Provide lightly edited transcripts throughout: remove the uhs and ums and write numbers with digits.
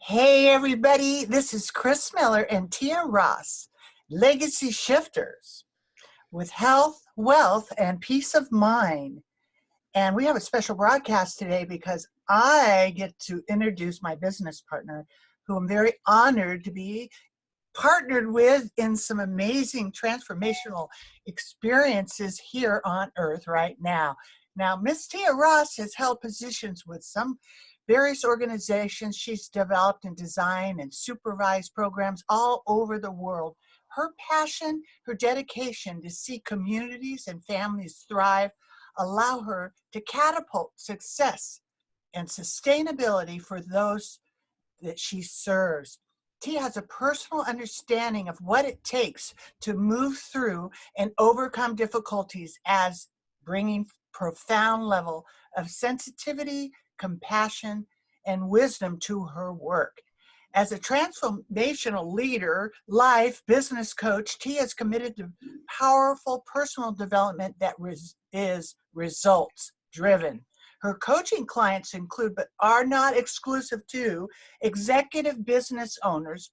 Hey, everybody, this is Chris Miller and Tia Ross, Legacy Shifters with health, wealth, and peace of mind. And we have a special broadcast today because I get to introduce my business partner, who I'm very honored to be partnered with in some amazing transformational experiences here on earth right now. Now, Miss Tia Ross has held positions with some various organizations. She's developed and designed and supervised programs all over the world. Her passion, her dedication to see communities and families thrive allow her to catapult success and sustainability for those that she serves. Tia has a personal understanding of what it takes to move through and overcome difficulties as bringing profound level of sensitivity, compassion, and wisdom to her work. As a transformational leader, life, business coach, Tia is committed to powerful personal development that is results driven. Her coaching clients include, but are not exclusive to, executive business owners,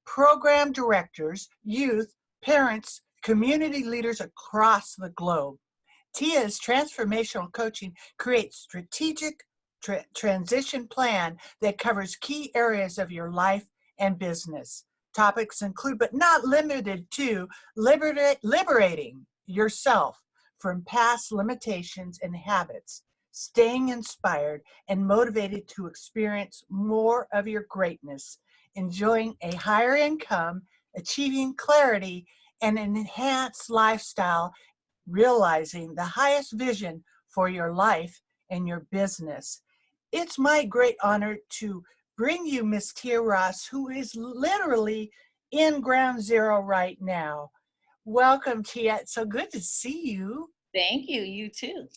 program directors, youth, parents, community leaders across the globe. Tia's transformational coaching creates strategic transition plan that covers key areas of your life and business. Topics include, but not limited to, liberating yourself from past limitations and habits, staying inspired and motivated to experience more of your greatness, enjoying a higher income, achieving clarity and an enhanced lifestyle, realizing the highest vision for your life and your business. It's my great honor to bring you Miss Tia Ross, who is literally in ground zero right now. Welcome, Tia. It's so good to see you. Thank you. You too.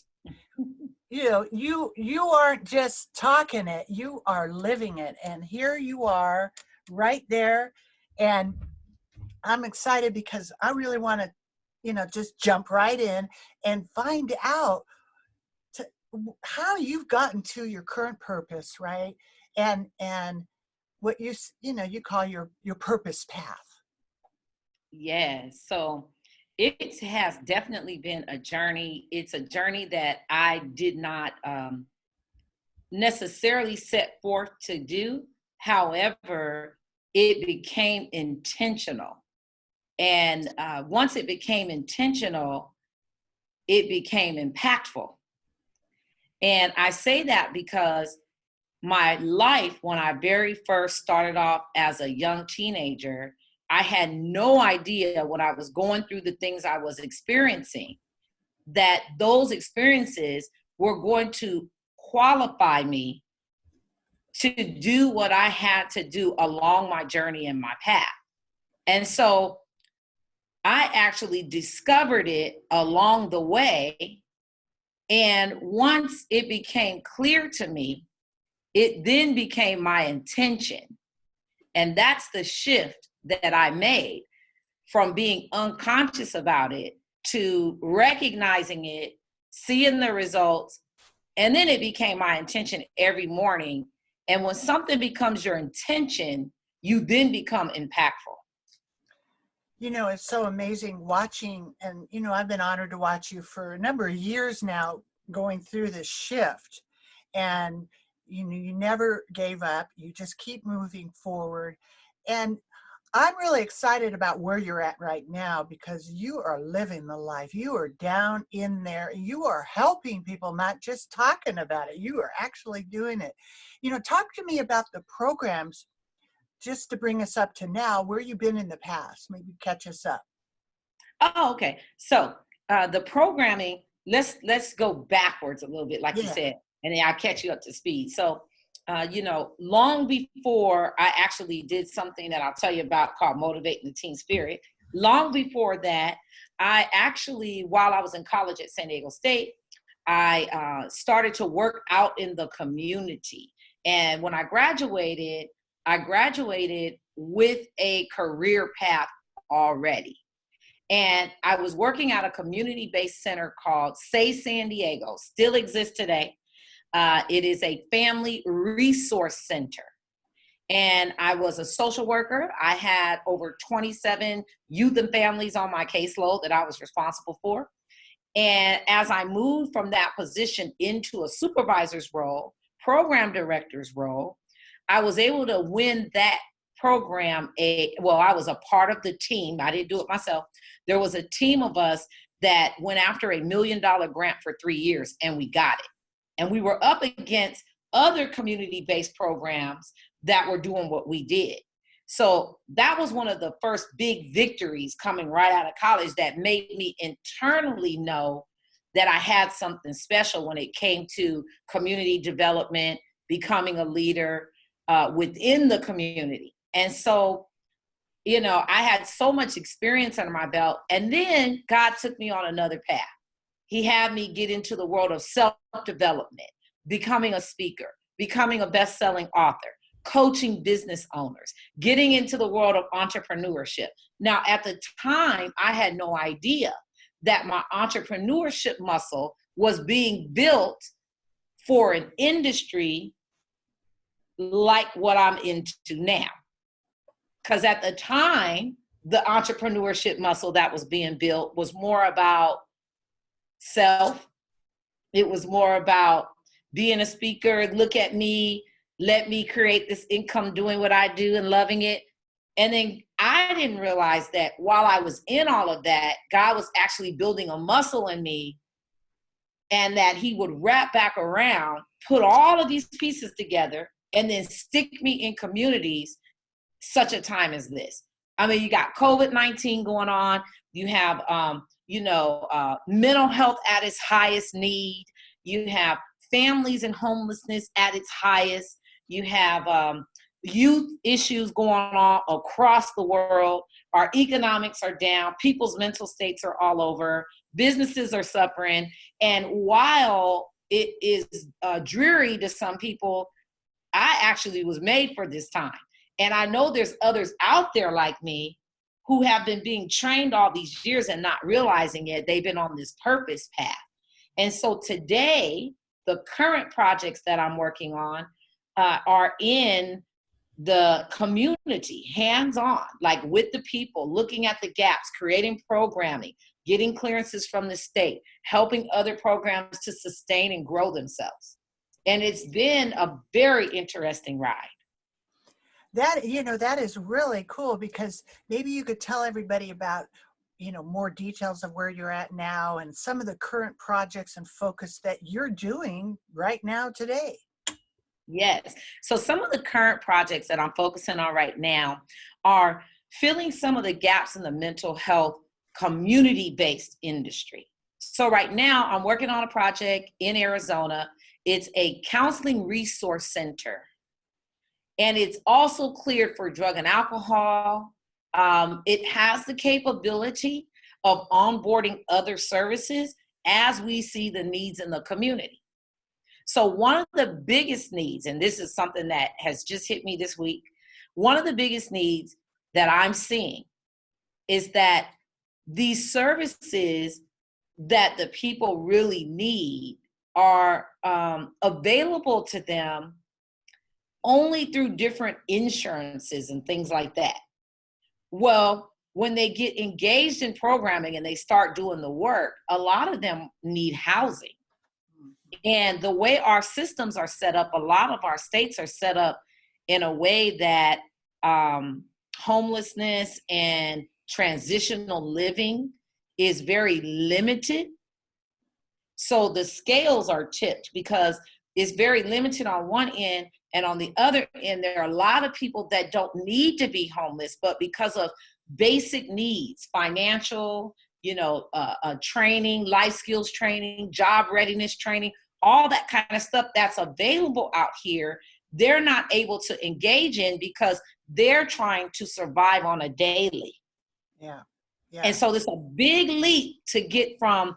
You aren't just talking it, you are living it. And here you are right there. And I'm excited because I really want to, just jump right in and find out how you've gotten to your current purpose, right? And what you call your purpose path. Yes. So it has definitely been a journey. It's a journey that I did not necessarily set forth to do. However, it became intentional. And once it became intentional, it became impactful. And I say that because my life, when I very first started off as a young teenager, I had no idea when I was going through the things I was experiencing, that those experiences were going to qualify me to do what I had to do along my journey and my path. And so I actually discovered it along the way. And once it became clear to me, it then became my intention. And that's the shift that I made from being unconscious about it to recognizing it, seeing the results, and then it became my intention every morning. And when something becomes your intention, you then become impactful. It's so amazing watching, and I've been honored to watch you for a number of years now going through this shift. And you never gave up. You just keep moving forward. And I'm really excited about where you're at right now because you are living the life. You are down in there. You are helping people, not just talking about it. You are actually doing it. Talk to me about the programs just to bring us up to now, where you've been in the past. Maybe catch us up. Oh, okay. So the programming, let's go backwards a little bit, like you said, and then I'll catch you up to speed. So, long before I actually did something that I'll tell you about called Motivating the Teen Spirit, long before that, I actually, while I was in college at San Diego State, I started to work out in the community. And when I graduated with a career path already. And I was working at a community-based center called Say San Diego, still exists today. It is a family resource center. And I was a social worker. I had over 27 youth and families on my caseload that I was responsible for. And as I moved from that position into a supervisor's role, program director's role, I was able to win that program. I was a part of the team. I didn't do it myself. There was a team of us that went after $1 million grant for 3 years, and we got it. And we were up against other community-based programs that were doing what we did. So that was one of the first big victories coming right out of college that made me internally know that I had something special when it came to community development, becoming a leader within the community. And so, I had so much experience under my belt. And then God took me on another path. He had me get into the world of self-development, becoming a speaker, becoming a best-selling author, coaching business owners, getting into the world of entrepreneurship. Now, at the time, I had no idea that my entrepreneurship muscle was being built for an industry like what I'm into now. Because at the time, the entrepreneurship muscle that was being built was more about self. It was more about being a speaker. Look at me. Let me create this income doing what I do and loving it. And then I didn't realize that while I was in all of that, God was actually building a muscle in me, and that he would wrap back around, put all of these pieces together, and then stick me in communities such a time as this. I mean, you got COVID-19 going on. You have, mental health at its highest need. You have families and homelessness at its highest. You have youth issues going on across the world. Our economics are down. People's mental states are all over. Businesses are suffering. And while it is dreary to some people, I actually was made for this time. And I know there's others out there like me who have been being trained all these years and not realizing it. They've been on this purpose path. And so today, the current projects that I'm working on are in the community, hands-on, like with the people, looking at the gaps, creating programming, getting clearances from the state, helping other programs to sustain and grow themselves. And it's been a very interesting ride. That is really cool, because maybe you could tell everybody about, more details of where you're at now and some of the current projects and focus that you're doing right now today. Yes. So some of the current projects that I'm focusing on right now are filling some of the gaps in the mental health community-based industry. So right now I'm working on a project in Arizona. It's a counseling resource center. And it's also cleared for drug and alcohol. It has the capability of onboarding other services as we see the needs in the community. So one of the biggest needs, and this is something that has just hit me this week, one of the biggest needs that I'm seeing is that these services that the people really need are available to them only through different insurances and things like that. Well, when they get engaged in programming and they start doing the work, a lot of them need housing. And the way our systems are set up, a lot of our states are set up in a way that homelessness and transitional living is very limited. So the scales are tipped because it's very limited on one end, and on the other end, there are a lot of people that don't need to be homeless, but because of basic needs, financial, training, life skills training, job readiness training, all that kind of stuff that's available out here, they're not able to engage in because they're trying to survive on a daily. Yeah. And so there's a big leap to get from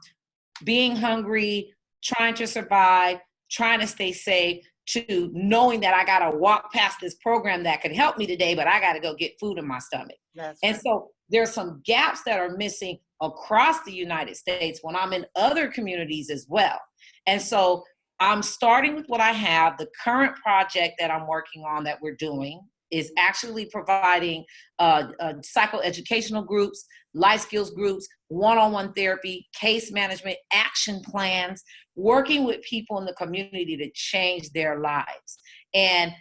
being hungry, trying to survive, trying to stay safe, to knowing that I got to walk past this program that could help me today, but I got to go get food in my stomach. And so there's some gaps that are missing across the United States when I'm in other communities as well. And so I'm starting with what I have. The current project that I'm working on that we're doing is actually providing psychoeducational groups, life skills groups, one-on-one therapy, case management, action plans, working with people in the community to change their lives. And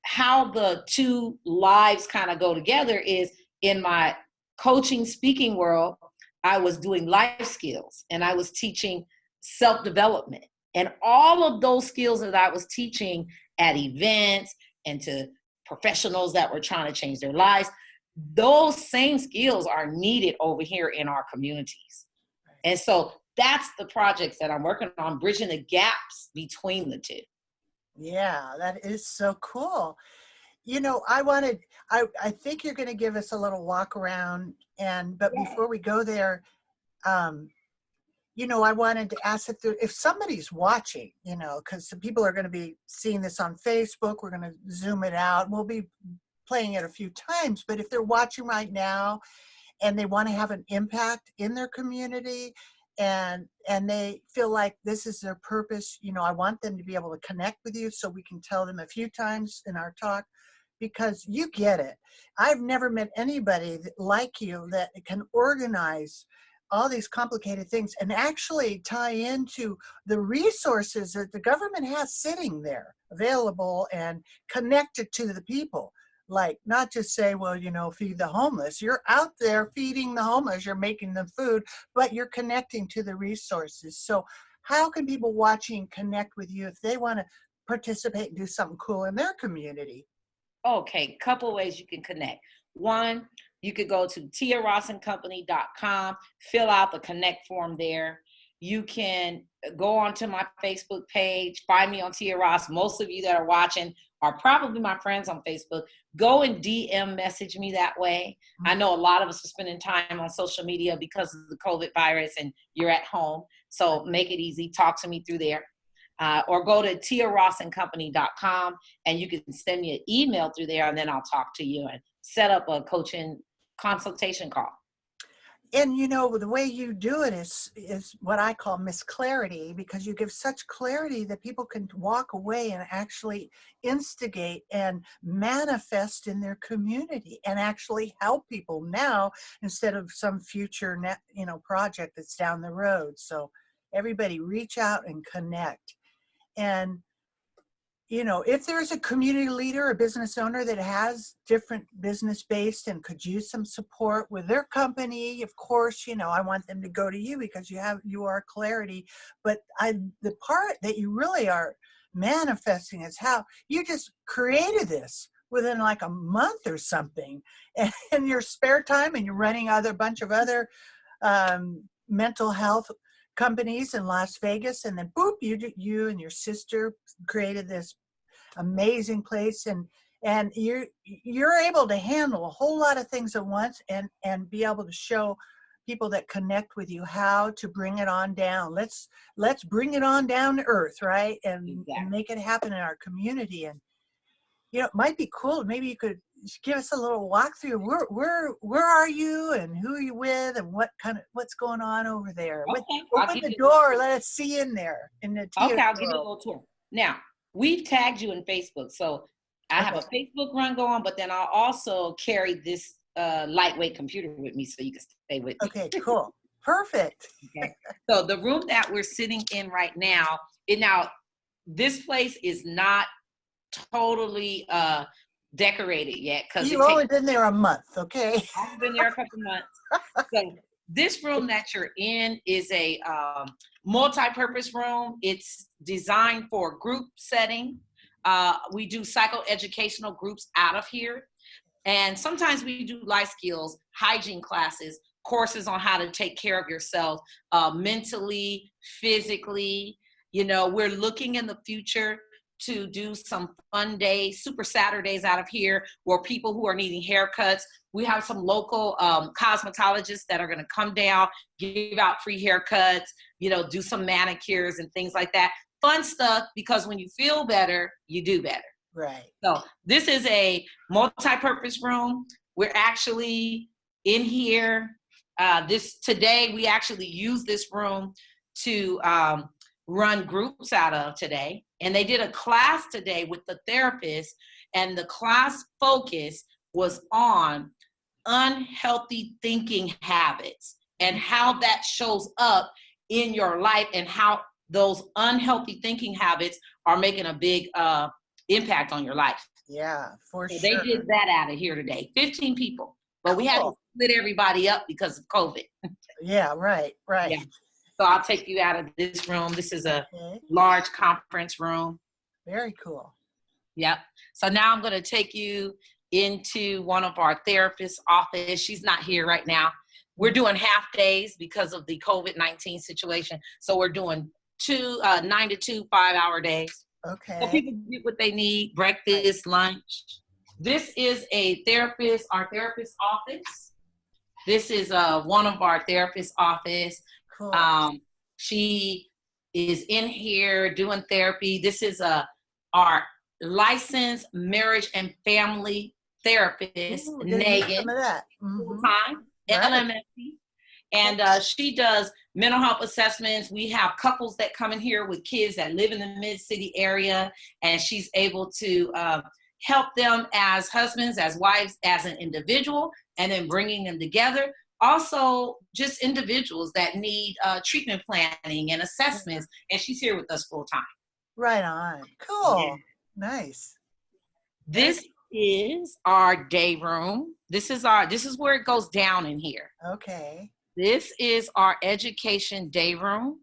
how the two lives kind of go together is, in my coaching speaking world, I was doing life skills and I was teaching self-development. And all of those skills that I was teaching at events and to professionals that were trying to change their lives, those same skills are needed over here in our communities. And so that's the projects that I'm working on, bridging the gaps between the two. Yeah, that is so cool. You know, I think you're going to give us a little walk around, but before we go there, you know, I wanted to ask if somebody's watching, you know, because some people are going to be seeing this on Facebook, we're going to zoom it out. We'll be playing it a few times, but if they're watching right now and they want to have an impact in their community and they feel like this is their purpose, you know, I want them to be able to connect with you so we can tell them a few times in our talk, because you get it. I've never met anybody like you that can organize all these complicated things and actually tie into the resources that the government has sitting there available and connected to the people. Like, not just say, well, you know, feed the homeless. You're out there feeding the homeless, you're making them food, but you're connecting to the resources. So how can people watching connect with you if they want to participate and do something cool in their community? Okay, couple ways you can connect. One, you could go to tiarossandcompany.com, fill out the connect form there. You can go onto my Facebook page, find me on Tia Ross. Most of you that are watching are probably my friends on Facebook. Go and DM message me that way. I know a lot of us are spending time on social media because of the COVID virus and you're at home. So make it easy. Talk to me through there. Or go to tiarossandcompany.com and you can send me an email through there, and then I'll talk to you and set up a coaching consultation call. And you know, the way you do it is what I call Miss Clarity, because you give such clarity that people can walk away and actually instigate and manifest in their community and actually help people now instead of some future project that's down the road. So everybody reach out and connect. And you know, if there's a community leader, a business owner that has different business based and could use some support with their company, of course, you know, I want them to go to you because you are Clarity. But the part that you really are manifesting is how you just created this within like a month or something, and in your spare time, and you're running a bunch of other mental health companies in Las Vegas, and then boop, you and your sister created this amazing place, and you're able to handle a whole lot of things at once and be able to show people that connect with you how to bring it on down. Let's bring it on down to earth, right? And make it happen in our community. And you know, it might be cool. Maybe you could give us a little walkthrough. Where are you, and who are you with, and what's going on over there? Okay, Open the door. Let us see in there. Okay, I'll give you a little tour. Now, we've tagged you in Facebook, so I have a Facebook run going, but then I'll also carry this lightweight computer with me so you can stay with me. Okay, cool. Perfect. Okay. So the room that we're sitting in right now, this place is not totally decorated yet, because you've only been there a month. Okay. I've been there a couple months. So this room that you're in is a multi-purpose room. It's designed for group setting. We do psychoeducational groups out of here, and sometimes we do life skills, hygiene classes, courses on how to take care of yourself mentally, physically. You know, we're looking in the future to do some fun days, super Saturdays out of here, where people who are needing haircuts, we have some local cosmetologists that are gonna come down, give out free haircuts, you know, do some manicures and things like that. Fun stuff, because when you feel better, you do better. Right. So this is a multi-purpose room. We're actually in here. Today we actually use this room to run groups out of today. And they did a class today with the therapist, and the class focus was on unhealthy thinking habits and how that shows up in your life, and how those unhealthy thinking habits are making a big impact on your life. Yeah, for So sure. they did that out of here today, 15 people, but we had to Cool. split everybody up because of COVID. Yeah, right. Yeah. So I'll take you out of this room. This is a Okay. large conference room. Very cool. Yep. So now I'm going to take you into one of our therapists' office. She's not here right now. We're doing half days because of the COVID-19 situation. So we're doing 9 to 2 5-hour days. Okay. So people get what they need, breakfast, lunch. This is a therapist, our therapist office. This is one of our therapist office. Cool. She is in here doing therapy. This is our licensed marriage and family therapist, Ooh, didn't need some Megan, of that. full-time, Right. LMFT. And she does mental health assessments. We have couples that come in here with kids that live in the mid-city area, and she's able to help them as husbands, as wives, as an individual, and then bringing them together. Also, just individuals that need treatment planning and assessments, and she's here with us full time. Right on. Cool. Yeah. Nice. This is our day room. This is where it goes down in here. Okay. This is our education day room.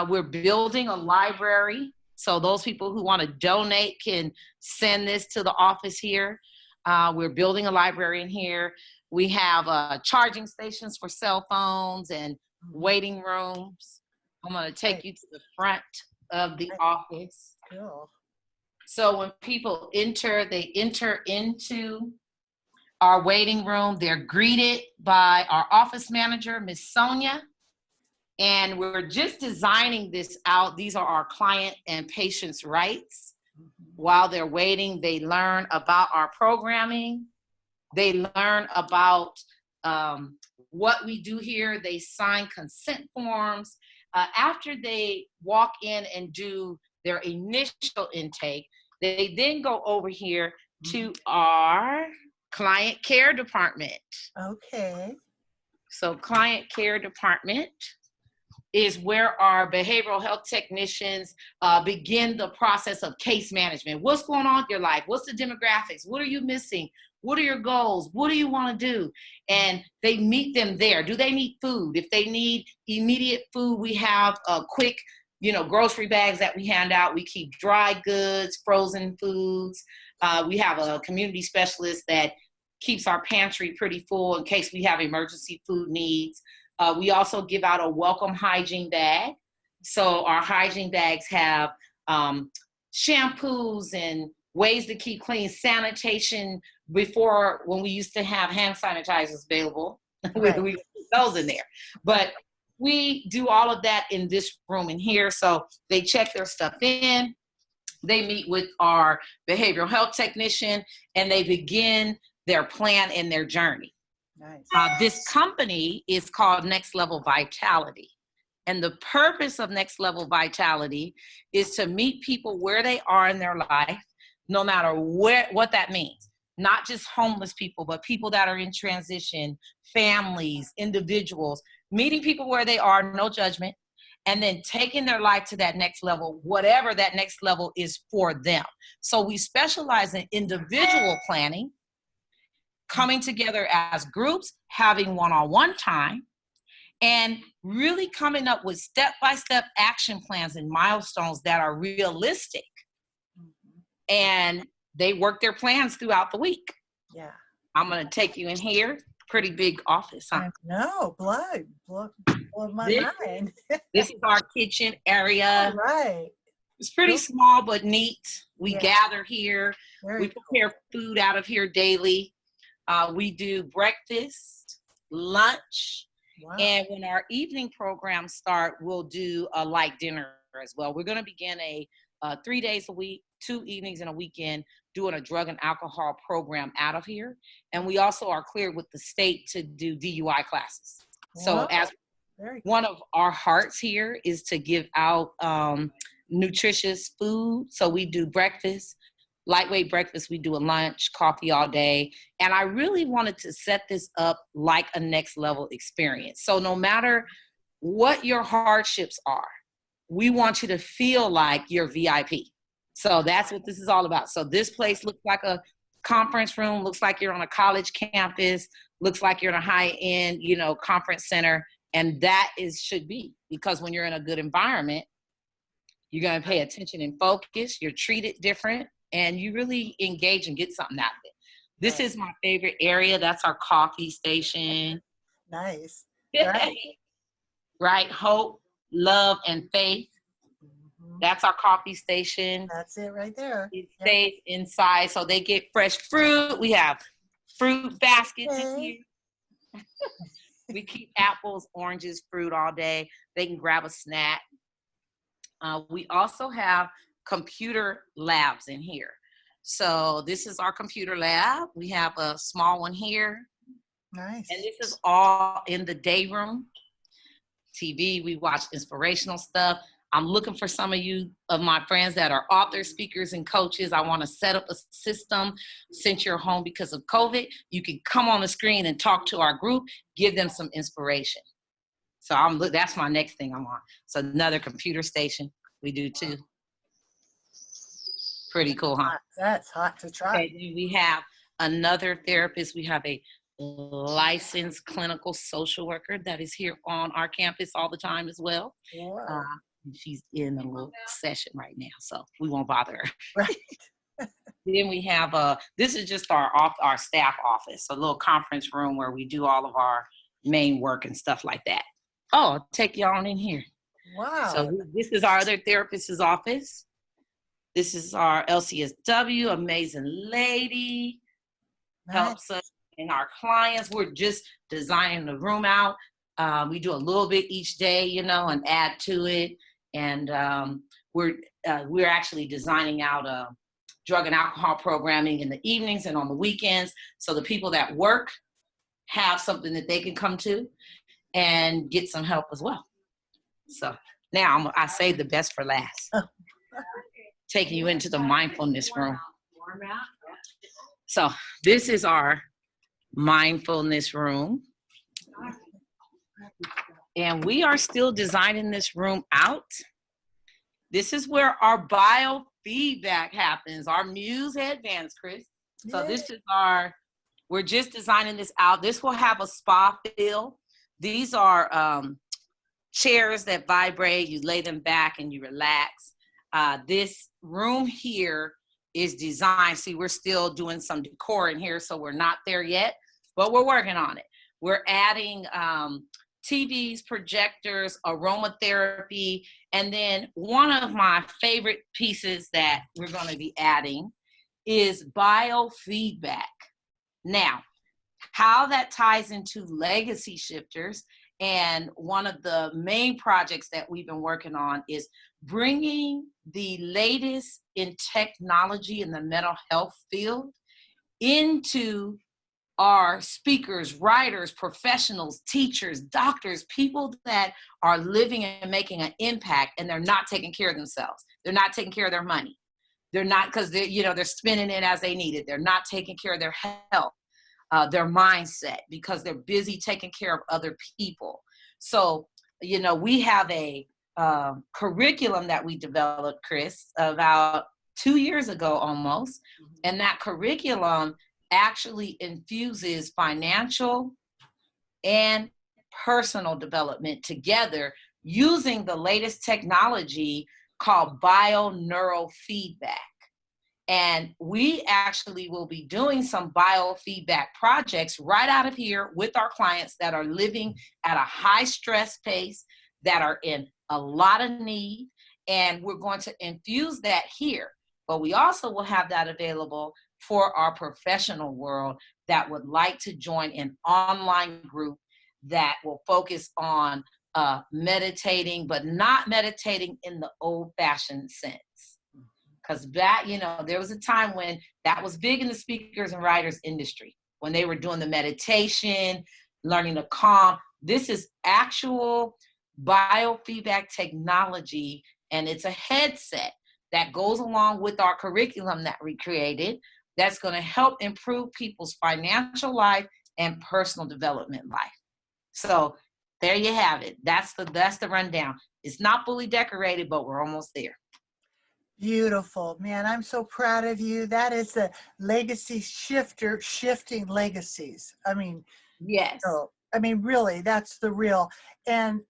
We're building a library, so those people who want to donate can send this to the office here. We're building a library in here. We have charging stations for cell phones and waiting rooms. I'm going to take you to the front of the office. Cool. So when people enter, they enter into our waiting room. They're greeted by our office manager, Miss Sonia. And we're just designing this out. These are our client and patient's rights. While they're waiting, they learn about our programming. They learn about what we do here. They sign consent forms. After they walk in and do their initial intake, they then go over here to our client care department. Okay. So client care department is where our behavioral health technicians begin the process of case management. What's going on in your life? What's the demographics? What are you missing? What are your goals? What do you want to do? And they meet them there. Do they need food? If they need immediate food, we have quick, grocery bags that we hand out. We keep dry goods, frozen foods. We have a community specialist that keeps our pantry pretty full in case we have emergency food needs. We also give out a welcome hygiene bag. So our hygiene bags have shampoos and ways to keep clean, sanitation. Before, when we used to have hand sanitizers available, Right. we put those in there. But we do all of that in this room in here. So they check their stuff in. They meet with our behavioral health technician, and they begin their plan and their journey. Nice. This company is called Next Level Vitality. And the purpose of Next Level Vitality is to meet people where they are in their life, no matter what that means. Not just homeless people, but people that are in transition, families, individuals, meeting people where they are, no judgment, and then taking their life to that next level, whatever that next level is for them. So we specialize in individual planning, coming together as groups, having one-on-one time, and really coming up with step-by-step action plans and milestones that are realistic. And they work their plans throughout the week. Yeah. I'm going to take you in here. Pretty big office, huh? No, blood my mind. This is our kitchen area. All right. It's pretty small but neat. We gather here. Very We prepare food out of here daily. We do breakfast, lunch, Wow. and when our evening programs start, we'll do a light dinner as well. We're going to begin a 3 days a week, 2 evenings and a weekend, doing a drug and alcohol program out of here. And we also are cleared with the state to do DUI classes. So Wow. as Very One of our hearts here is to give out nutritious food. So we do breakfast, lightweight breakfast. We do a lunch, coffee all day. And I really wanted to set this up like a next level experience. So no matter what your hardships are, we want you to feel like you're VIP. So that's what this is all about. So this place looks like a conference room, looks like you're on a college campus, looks like you're in a high-end, conference center. And that should be, because when you're in a good environment, you're going to pay attention and focus, you're treated different, and you really engage and get something out of it. This is my favorite area. That's our coffee station. nice. Right? Hope, love, and faith. That's our coffee station. That's it right there. It stays inside, so they get fresh fruit. We have fruit baskets in here. We keep apples, oranges, fruit all day. They can grab a snack. We also have computer labs in here. So this is our computer lab. We have a small one here. Nice. And this is all in the day room. TV, we watch inspirational stuff. I'm looking for some of my friends that are authors, speakers, and coaches. I want to set up a system. Since you're home because of COVID, you can come on the screen and talk to our group, give them some inspiration. So that's my next thing I'm on. So another computer station we do too. Pretty cool, huh? That's hot to try. Okay, then we have another therapist. We have a licensed clinical social worker that is here on our campus all the time as well. Wow. She's in a little session right now, so we won't bother her. Right. Then we have this is just our staff office, a little conference room where we do all of our main work and stuff like that. Oh, I'll take y'all on in here. Wow. So this is our other therapist's office. This is our LCSW, amazing lady, helps us and our clients. We're just designing the room out. We do a little bit each day, and add to it. And we're actually designing out drug and alcohol programming in the evenings and on the weekends, so the people that work have something that they can come to and get some help as well. So now I saved the best for last. Taking you into the mindfulness room. So this is our mindfulness room. And we are still designing this room out. This is where our biofeedback happens, our muse headbands, Chris. So this is we're just designing this out. This will have a spa feel. These are chairs that vibrate. You lay them back and you relax. This room here is designed. See, we're still doing some decor in here, so we're not there yet, but we're working on it. We're adding TVs, projectors, aromatherapy, and then one of my favorite pieces that we're going to be adding is biofeedback. Now, how that ties into Legacy Shifters, and one of the main projects that we've been working on is bringing the latest in technology in the mental health field into our speakers, writers, professionals, teachers, doctors, people that are living and making an impact, and they're not taking care of themselves. They're not taking care of their money. They're not, because they're spending it as they need it. They're not taking care of their health, their mindset, because they're busy taking care of other people. So, we have a curriculum that we developed, Chris, about 2 years ago almost, and that curriculum actually infuses financial and personal development together using the latest technology called bioneurofeedback. And we actually will be doing some biofeedback projects right out of here with our clients that are living at a high stress pace, that are in a lot of need, and we're going to infuse that here. But we also will have that available for our professional world that would like to join an online group that will focus on meditating, but not meditating in the old-fashioned sense. Because that, there was a time when that was big in the speakers and writers industry, when they were doing the meditation, learning to calm. This is actual biofeedback technology, and it's a headset that goes along with our curriculum that we created that's going to help improve people's financial life and personal development life. So there you have it. That's the rundown. It's not fully decorated, but we're almost there. Beautiful, man. I'm so proud of you. That is the legacy shifter, shifting legacies. I mean, Yes. really, that's the real. And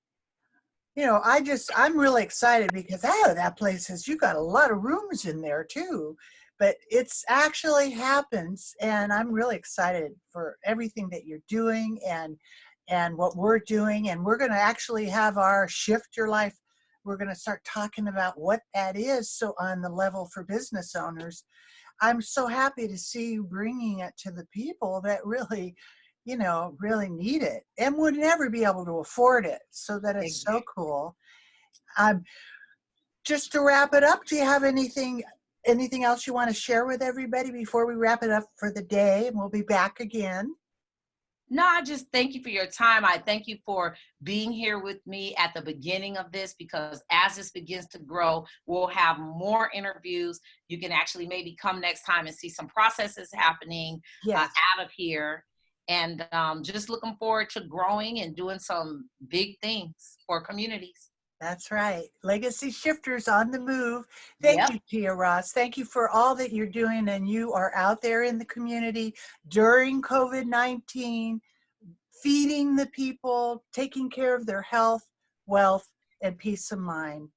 I'm really excited because that place you got a lot of rooms in there too. But it's actually happens, and I'm really excited for everything that you're doing and what we're doing. And we're going to actually have our Shift Your Life. We're going to start talking about what that is. So on the level for business owners, I'm so happy to see you bringing it to the people that really, really need it and would never be able to afford it. So that is so cool. Just to wrap it up, do you have anything else you want to share with everybody before we wrap it up for the day? And we'll be back again. No, I just thank you for your time. I thank you for being here with me at the beginning of this, because as this begins to grow, we'll have more interviews. You can actually maybe come next time and see some processes happening Yes. out of here. And just looking forward to growing and doing some big things for communities. That's right. Legacy Shifters on the move. Thank you, Tia Ross. Thank you for all that you're doing. And you are out there in the community during COVID-19, feeding the people, taking care of their health, wealth, and peace of mind.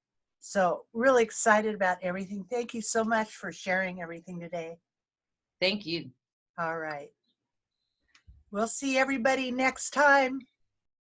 So really excited about everything. Thank you so much for sharing everything today. Thank you. All right. We'll see everybody next time.